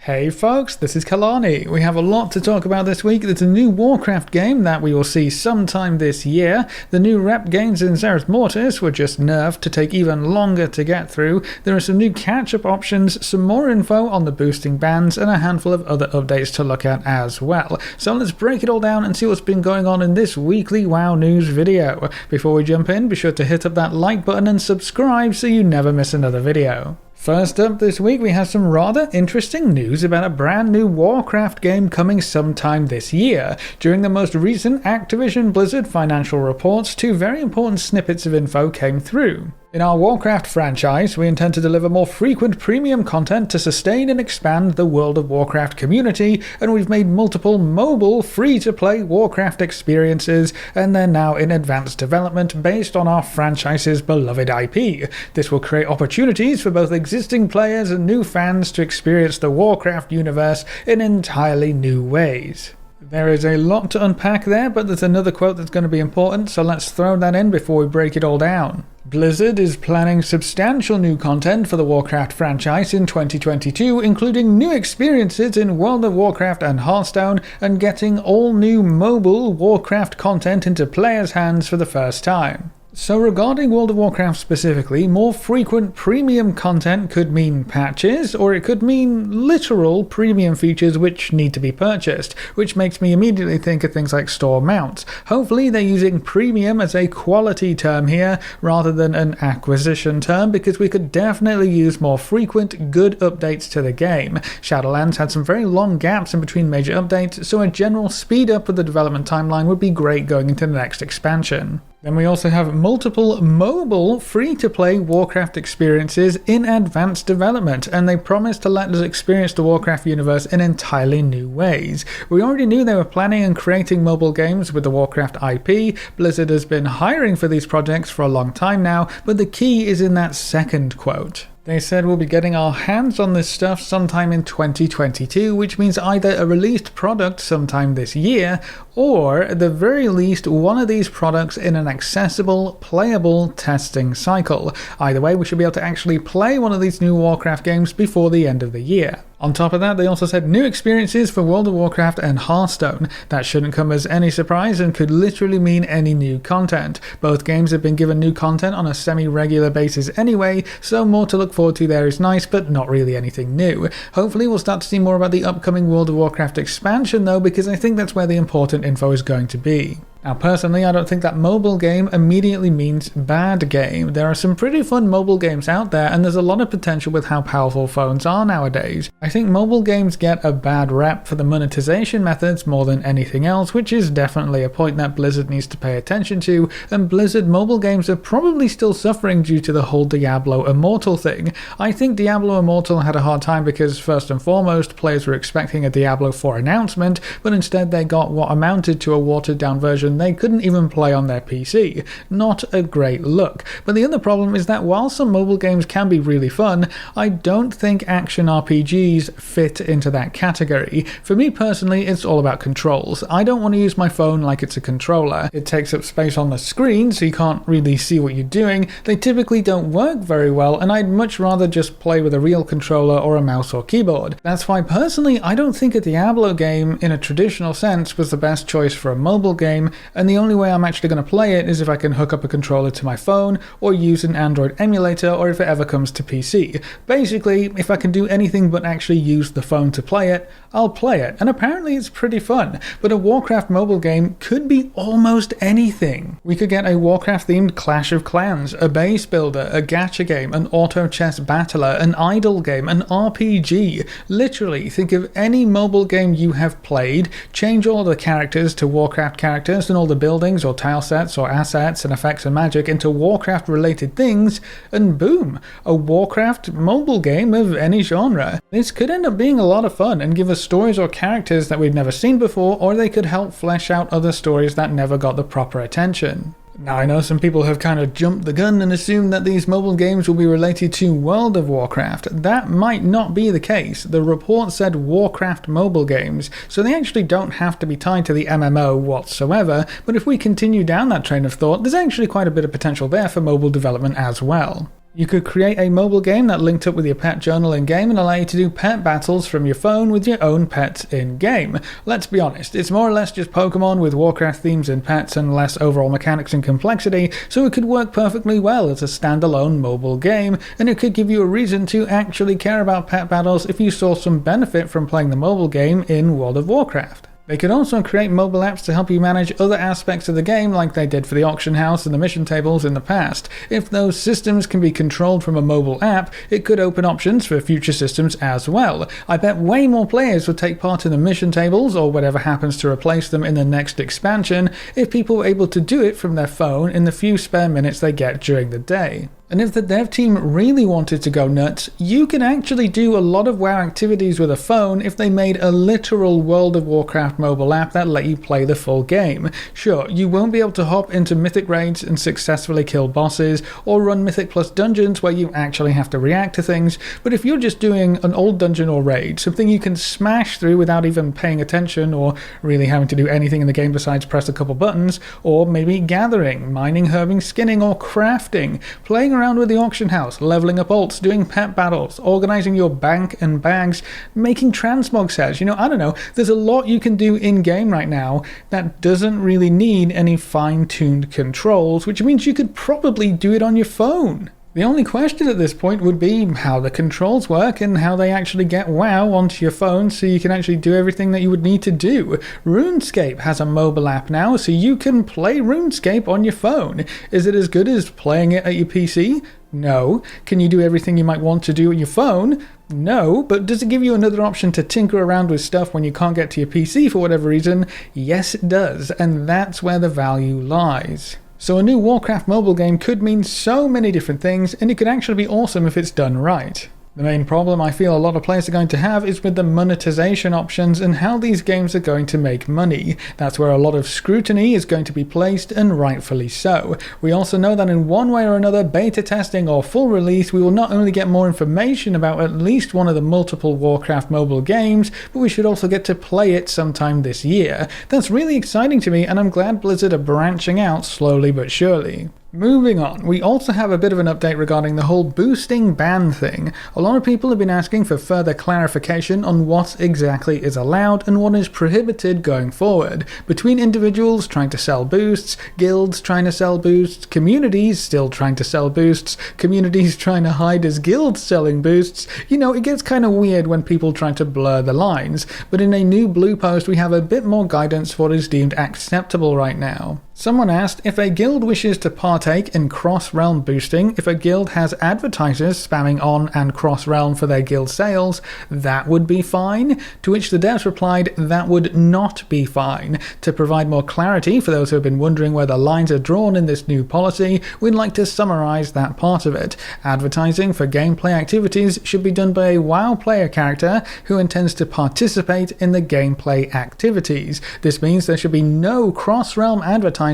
Hey folks, this is Kalani. We have a lot to talk about this week. There's a new Warcraft game that we will see sometime this year. The new rep gains in Zereth Mortis were just nerfed to take even longer to get through. There are some new catch-up options, some more info on the boosting bans, and a handful of other updates to look at as well. So let's break it all down and see what's been going on in this weekly WoW news video. Before we jump in, be sure to hit up that like button and subscribe so you never miss another video. First up this week, we have some rather interesting news about a brand new Warcraft game coming sometime this year. During the most recent Activision Blizzard financial reports, two very important snippets of info came through. In our Warcraft franchise, we intend to deliver more frequent premium content to sustain and expand the World of Warcraft community, and we've made multiple mobile, free-to-play Warcraft experiences, and they're now in advanced development based on our franchise's beloved IP. This will create opportunities for both existing players and new fans to experience the Warcraft universe in entirely new ways. There is a lot to unpack there, but there's another quote that's going to be important, so let's throw that in before we break it all down. Blizzard is planning substantial new content for the Warcraft franchise in 2022, including new experiences in World of Warcraft and Hearthstone, and getting all new mobile Warcraft content into players' hands for the first time. So regarding World of Warcraft specifically, more frequent premium content could mean patches, or it could mean literal premium features which need to be purchased, which makes me immediately think of things like store mounts. Hopefully they're using premium as a quality term here rather than an acquisition term, because we could definitely use more frequent, good updates to the game. Shadowlands had some very long gaps in between major updates, so a general speed up of the development timeline would be great going into the next expansion. Then we also have multiple mobile free-to-play Warcraft experiences in advanced development, and they promise to let us experience the Warcraft universe in entirely new ways. We already knew they were planning and creating mobile games with the Warcraft IP. Blizzard has been hiring for these projects for a long time now, but the key is in that second quote. They said we'll be getting our hands on this stuff sometime in 2022, which means either a released product sometime this year, or at the very least one of these products in an accessible, playable testing cycle. Either way, we should be able to actually play one of these new Warcraft games before the end of the year. On top of that, they also said new experiences for World of Warcraft and Hearthstone. That shouldn't come as any surprise and could literally mean any new content. Both games have been given new content on a semi-regular basis anyway, so more to look forward to there is nice, but not really anything new. Hopefully we'll start to see more about the upcoming World of Warcraft expansion though, because I think that's where the important info is going to be. Now personally, I don't think that mobile game immediately means bad game. There are some pretty fun mobile games out there, and there's a lot of potential with how powerful phones are nowadays. I think mobile games get a bad rep for the monetization methods more than anything else, which is definitely a point that Blizzard needs to pay attention to, and Blizzard mobile games are probably still suffering due to the whole Diablo Immortal thing. I think Diablo Immortal had a hard time because first and foremost, players were expecting a Diablo 4 announcement, but instead they got what amounted to a watered down version they couldn't even play on their PC. Not a great look. But the other problem is that while some mobile games can be really fun, I don't think action RPGs fit into that category. For me personally, it's all about controls. I don't want to use my phone like it's a controller. It takes up space on the screen, so you can't really see what you're doing. They typically don't work very well, and I'd much rather just play with a real controller or a mouse or keyboard. That's why personally, I don't think a Diablo game in a traditional sense was the best choice for a mobile game, and the only way I'm actually going to play it is if I can hook up a controller to my phone or use an Android emulator, or if it ever comes to PC. Basically, if I can do anything but actually use the phone to play it, I'll play it, and apparently it's pretty fun. But a Warcraft mobile game could be almost anything. We could get a Warcraft themed Clash of Clans, a base builder, a gacha game, an auto chess battler, an idle game, an RPG. Literally, think of any mobile game you have played, change all the characters to Warcraft characters and all the buildings or tile sets or assets and effects and magic into Warcraft related things, and boom, a Warcraft mobile game of any genre. This could end up being a lot of fun and give us stories or characters that we've never seen before, or they could help flesh out other stories that never got the proper attention. Now I know some people have kind of jumped the gun and assumed that these mobile games will be related to World of Warcraft. That might not be the case. The report said Warcraft mobile games, so they actually don't have to be tied to the MMO whatsoever, but if we continue down that train of thought, there's actually quite a bit of potential there for mobile development as well. You could create a mobile game that linked up with your pet journal in-game and allow you to do pet battles from your phone with your own pets in-game. Let's be honest, it's more or less just Pokemon with Warcraft themes and pets and less overall mechanics and complexity, so it could work perfectly well as a standalone mobile game, and it could give you a reason to actually care about pet battles if you saw some benefit from playing the mobile game in World of Warcraft. They could also create mobile apps to help you manage other aspects of the game like they did for the auction house and the mission tables in the past. If those systems can be controlled from a mobile app, it could open options for future systems as well. I bet way more players would take part in the mission tables or whatever happens to replace them in the next expansion if people were able to do it from their phone in the few spare minutes they get during the day. And if the dev team really wanted to go nuts, you could actually do a lot of WoW activities with a phone if they made a literal World of Warcraft mobile app that let you play the full game. Sure, you won't be able to hop into Mythic raids and successfully kill bosses, or run Mythic Plus dungeons where you actually have to react to things, but if you're just doing an old dungeon or raid, something you can smash through without even paying attention or really having to do anything in the game besides press a couple buttons, or maybe gathering, mining, herbing, skinning, or crafting, playing around with the auction house, leveling up alts, doing pet battles, organizing your bank and bags, making transmog sets. I don't know, there's a lot you can do in-game right now that doesn't really need any fine-tuned controls, which means you could probably do it on your phone. The only question at this point would be how the controls work and how they actually get WoW onto your phone so you can actually do everything that you would need to do. RuneScape has a mobile app now, so you can play RuneScape on your phone. Is it as good as playing it at your PC? No. Can you do everything you might want to do on your phone? No. But does it give you another option to tinker around with stuff when you can't get to your PC for whatever reason? Yes, it does, and that's where the value lies. So a new Warcraft mobile game could mean so many different things, and it could actually be awesome if it's done right. The main problem I feel a lot of players are going to have is with the monetization options and how these games are going to make money. That's where a lot of scrutiny is going to be placed, and rightfully so. We also know that in one way or another, beta testing or full release, we will not only get more information about at least one of the multiple Warcraft mobile games, but we should also get to play it sometime this year. That's really exciting to me, and I'm glad Blizzard are branching out slowly but surely. Moving on, we also have a bit of an update regarding the whole boosting ban thing. A lot of people have been asking for further clarification on what exactly is allowed and what is prohibited going forward. Between individuals trying to sell boosts, guilds trying to sell boosts, communities still trying to sell boosts, communities trying to hide as guilds selling boosts, it gets kind of weird when people try to blur the lines. But in a new blue post, we have a bit more guidance for what is deemed acceptable right now. Someone asked if a guild wishes to partake in cross-realm boosting, if a guild has advertisers spamming on and cross-realm for their guild sales, that would be fine? To which the devs replied, that would not be fine. To provide more clarity for those who have been wondering where the lines are drawn in this new policy, we'd like to summarize that part of it. Advertising for gameplay activities should be done by a WoW player character who intends to participate in the gameplay activities. This means there should be no cross-realm advertising,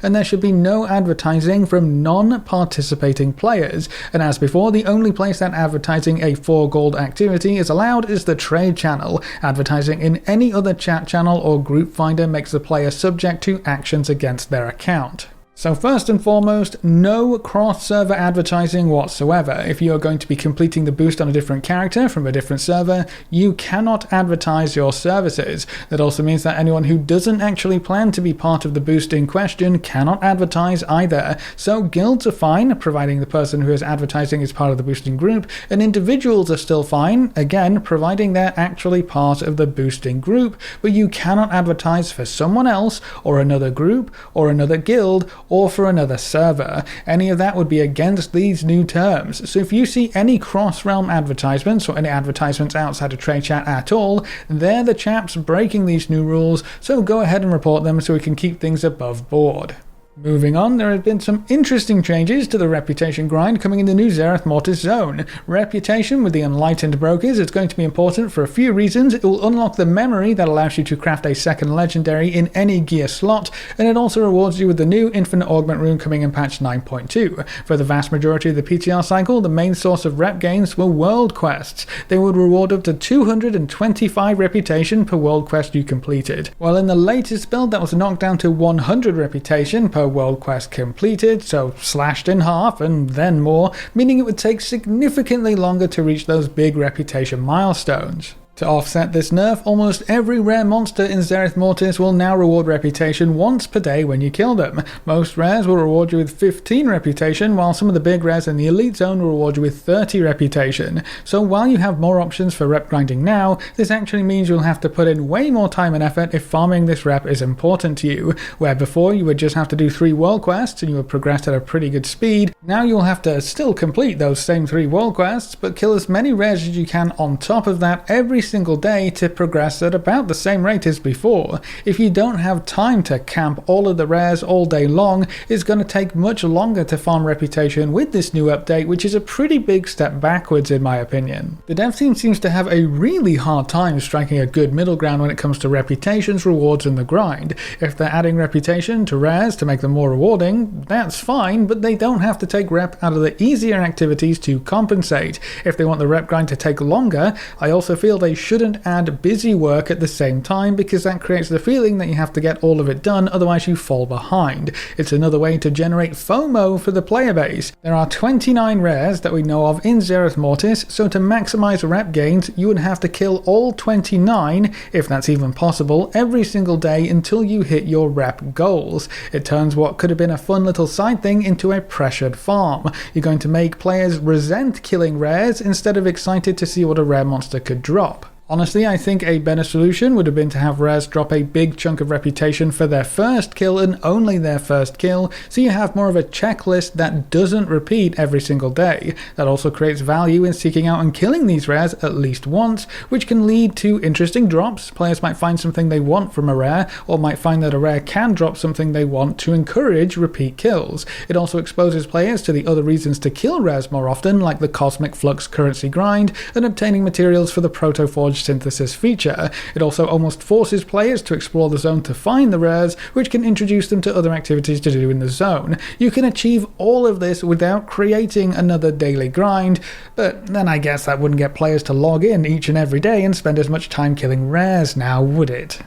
and there should be no advertising from non-participating players. And as before, the only place that advertising a 4 gold activity is allowed is the trade channel. Advertising in any other chat channel or group finder makes the player subject to actions against their account. So first and foremost, no cross-server advertising whatsoever. If you are going to be completing the boost on a different character from a different server, you cannot advertise your services. That also means that anyone who doesn't actually plan to be part of the boost in question cannot advertise either. So guilds are fine, providing the person who is advertising is part of the boosting group, and individuals are still fine, again, providing they're actually part of the boosting group, but you cannot advertise for someone else, or another group, or another guild, or for another server. Any of that would be against these new terms. So if you see any cross-realm advertisements or any advertisements outside of trade chat at all, they're the chaps breaking these new rules, so go ahead and report them so we can keep things above board. Moving on, there have been some interesting changes to the reputation grind coming in the new Zereth Mortis zone. Reputation with the enlightened brokers is going to be important for a few reasons. It will unlock the memory that allows you to craft a second legendary in any gear slot, and it also rewards you with the new infinite augment rune coming in patch 9.2. For the vast majority of the PTR cycle, the main source of rep gains were world quests. They would reward up to 225 reputation per world quest you completed. While in the latest build that was knocked down to 100 reputation per per world quest completed, so slashed in half and then more, meaning it would take significantly longer to reach those big reputation milestones. To offset this nerf, almost every rare monster in Zereth Mortis will now reward reputation once per day when you kill them. Most rares will reward you with 15 reputation, while some of the big rares in the elite zone will reward you with 30 reputation. So while you have more options for rep grinding now, this actually means you'll have to put in way more time and effort if farming this rep is important to you. Where before you would just have to do 3 world quests and you would progress at a pretty good speed, now you'll have to still complete those same 3 world quests, but kill as many rares as you can on top of that every single day to progress at about the same rate as before. If you don't have time to camp all of the rares all day long, it's going to take much longer to farm reputation with this new update, which is a pretty big step backwards in my opinion. The dev team seems to have a really hard time striking a good middle ground when it comes to reputations, rewards and the grind. If they're adding reputation to rares to make them more rewarding, that's fine, but they don't have to take rep out of the easier activities to compensate. If they want the rep grind to take longer, I also feel they shouldn't add busy work at the same time, because that creates the feeling that you have to get all of it done, otherwise you fall behind. It's another way to generate FOMO for the player base. There are 29 rares that we know of in Zereth Mortis, so to maximize rep gains you would have to kill all 29, if that's even possible, every single day until you hit your rep goals. It turns what could have been a fun little side thing into a pressured farm. You're going to make players resent killing rares instead of excited to see what a rare monster could drop. Honestly, I think a better solution would have been to have rares drop a big chunk of reputation for their first kill and only their first kill, so you have more of a checklist that doesn't repeat every single day. That also creates value in seeking out and killing these rares at least once, which can lead to interesting drops. Players might find something they want from a rare, or might find that a rare can drop something they want to encourage repeat kills. It also exposes players to the other reasons to kill rares more often, like the Cosmic Flux currency grind and obtaining materials for the Protoforge synthesis feature. It also almost forces players to explore the zone to find the rares, which can introduce them to other activities to do in the zone. You can achieve all of this without creating another daily grind, but then I guess that wouldn't get players to log in each and every day and spend as much time killing rares now, would it?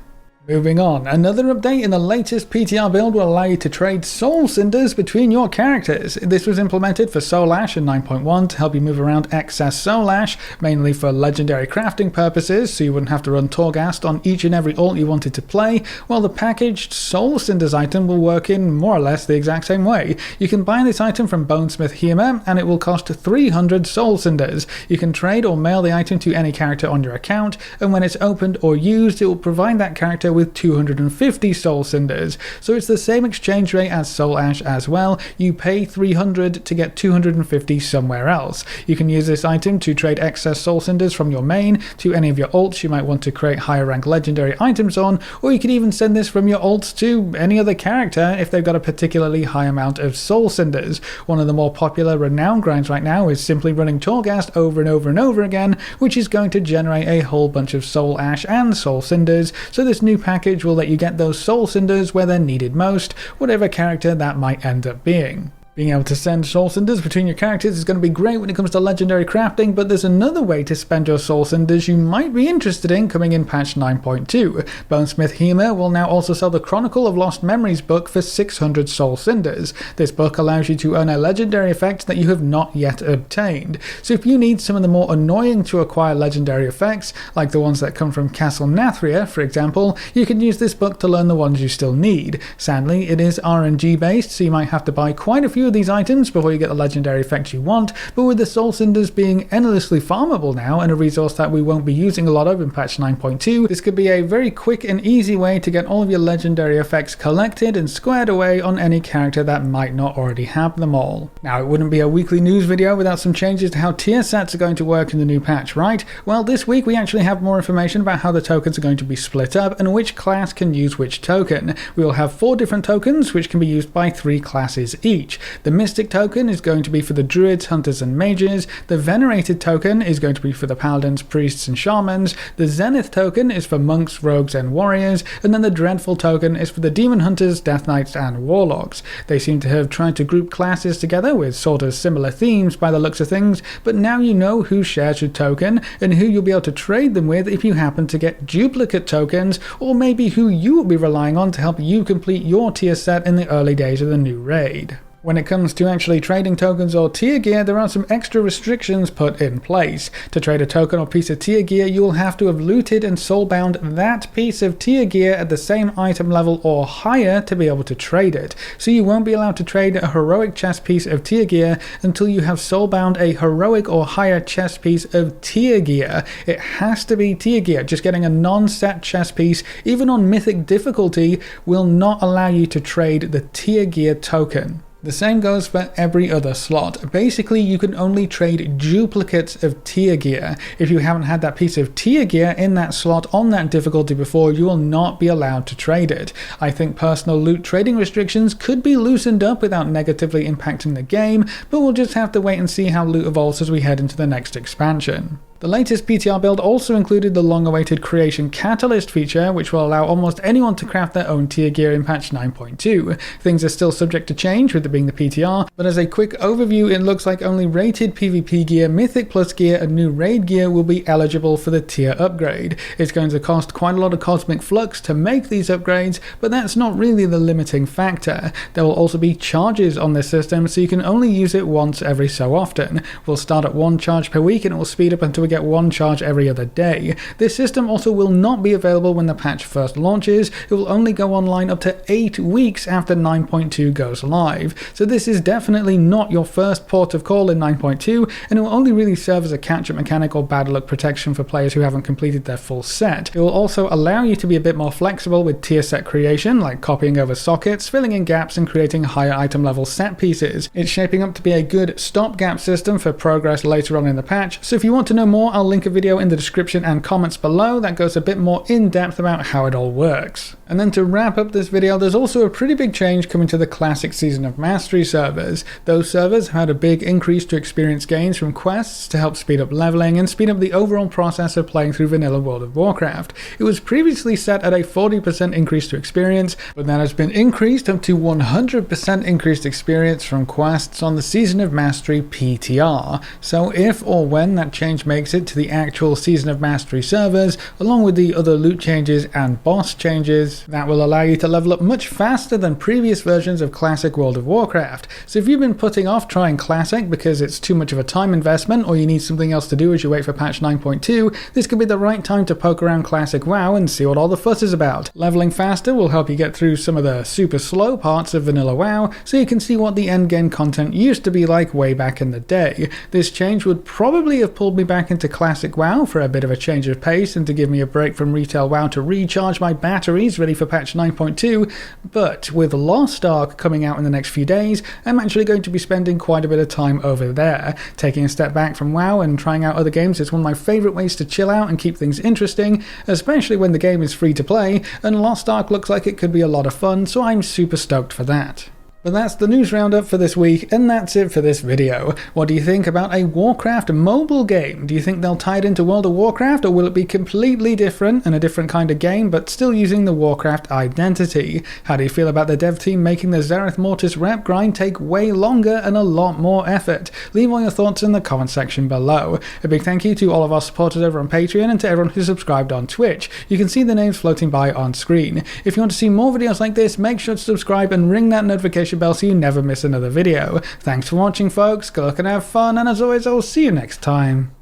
Moving on, another update in the latest PTR build will allow you to trade soul cinders between your characters. This was implemented for Soul Ash in 9.1 to help you move around excess Soul Ash, mainly for legendary crafting purposes, so you wouldn't have to run Torghast on each and every ult you wanted to play, while the packaged soul cinders item will work in more or less the exact same way. You can buy this item from Bonesmith Hema, and it will cost 300 soul cinders. You can trade or mail the item to any character on your account, and when it's opened or used, it will provide that character with 250 soul cinders. So it's the same exchange rate as Soul Ash as well. You pay 300 to get 250 somewhere else. You can use this item to trade excess soul cinders from your main to any of your ults you might want to create higher rank legendary items on, or you could even send this from your ults to any other character if they've got a particularly high amount of soul cinders. One of the more popular renown grinds right now is simply running Torghast over and over and over again, which is going to generate a whole bunch of soul ash and soul cinders, so this new package will let you get those soul cinders where they're needed most, whatever character that might end up being. Being able to send soul cinders between your characters is going to be great when it comes to legendary crafting, but there's another way to spend your soul cinders you might be interested in coming in patch 9.2. Bonesmith Hema will now also sell the Chronicle of Lost Memories book for 600 soul cinders. This book allows you to earn a legendary effect that you have not yet obtained. So if you need some of the more annoying to acquire legendary effects, like the ones that come from Castle Nathria, for example, you can use this book to learn the ones you still need. Sadly, it is RNG based, so you might have to buy quite a few of these items before you get the legendary effects you want, but with the soul cinders being endlessly farmable now and a resource that we won't be using a lot of in patch 9.2, this could be a very quick and easy way to get all of your legendary effects collected and squared away on any character that might not already have them all. Now, it wouldn't be a weekly news video without some changes to how tier sets are going to work in the new patch, right? Well, this week we actually have more information about how the tokens are going to be split up and which class can use which token. We will have 4 different tokens which can be used by 3 classes each. The Mystic token is going to be for the Druids, Hunters and Mages. The Venerated token is going to be for the Paladins, Priests and Shamans. The Zenith token is for Monks, Rogues and Warriors. And then the Dreadful token is for the Demon Hunters, Death Knights and Warlocks. They seem to have tried to group classes together with sort of similar themes by the looks of things, but now you know who shares your token and who you'll be able to trade them with if you happen to get duplicate tokens, or maybe who you will be relying on to help you complete your tier set in the early days of the new raid. When it comes to actually trading tokens or tier gear, there are some extra restrictions put in place. To trade a token or piece of tier gear, you will have to have looted and soulbound that piece of tier gear at the same item level or higher to be able to trade it. So you won't be allowed to trade a heroic chest piece of tier gear until you have soulbound a heroic or higher chest piece of tier gear. It has to be tier gear. Just getting a non-set chest piece, even on mythic difficulty, will not allow you to trade the tier gear token. The same goes for every other slot. Basically, you can only trade duplicates of tier gear. If you haven't had that piece of tier gear in that slot on that difficulty before, you will not be allowed to trade it. I think personal loot trading restrictions could be loosened up without negatively impacting the game, but we'll just have to wait and see how loot evolves as we head into the next expansion. The latest PTR build also included the long-awaited Creation Catalyst feature, which will allow almost anyone to craft their own tier gear in patch 9.2. Things are still subject to change with it being the PTR, but as a quick overview, it looks like only rated PvP gear, Mythic Plus gear and new raid gear will be eligible for the tier upgrade. It's going to cost quite a lot of cosmic flux to make these upgrades, but that's not really the limiting factor. There will also be charges on this system, so you can only use it once every so often. We'll start at 1 charge per week and it will speed up until we get 1 charge every other day. This system also will not be available when the patch first launches. It will only go online up to 8 weeks after 9.2 goes live. So this is definitely not your first port of call in 9.2, and it will only really serve as a catch-up mechanic or bad luck protection for players who haven't completed their full set. It will also allow you to be a bit more flexible with tier set creation, like copying over sockets, filling in gaps and creating higher item level set pieces. It's shaping up to be a good stopgap system for progress later on in the patch, so if you want to know more, I'll link a video in the description and comments below that goes a bit more in depth about how it all works. And then to wrap up this video, there's also a pretty big change coming to the classic Season of Mastery servers. Those servers had a big increase to experience gains from quests to help speed up leveling and speed up the overall process of playing through vanilla World of Warcraft. It was previously set at a 40% increase to experience, but that has been increased up to 100% increased experience from quests on the Season of Mastery PTR. So if or when that change makes it to the actual Season of Mastery servers, along with the other loot changes and boss changes, that will allow you to level up much faster than previous versions of classic World of Warcraft. So if you've been putting off trying classic because it's too much of a time investment or you need something else to do as you wait for patch 9.2, this could be the right time to poke around classic WoW and see what all the fuss is about. Leveling faster will help you get through some of the super slow parts of vanilla WoW, so you can see what the endgame content used to be like way back in the day. This change would probably have pulled me back into classic WoW for a bit of a change of pace and to give me a break from retail WoW to recharge my batteries ready for patch 9.2, but with Lost Ark coming out in the next few days, I'm actually going to be spending quite a bit of time over there. Taking a step back from WoW and trying out other games is one of my favourite ways to chill out and keep things interesting, especially when the game is free to play, and Lost Ark looks like it could be a lot of fun, so I'm super stoked for that. But that's the news roundup for this week, and that's it for this video. What do you think about a Warcraft mobile game? Do you think they'll tie it into World of Warcraft, or will it be completely different and a different kind of game, but still using the Warcraft identity? How do you feel about the dev team making the Zereth Mortis rep grind take way longer and a lot more effort? Leave all your thoughts in the comment section below. A big thank you to all of our supporters over on Patreon and to everyone who subscribed on Twitch. You can see the names floating by on screen. If you want to see more videos like this, make sure to subscribe and ring that notification bell so you never miss another video. Thanks for watching, folks. Go look and have fun, and as always, I'll see you next time.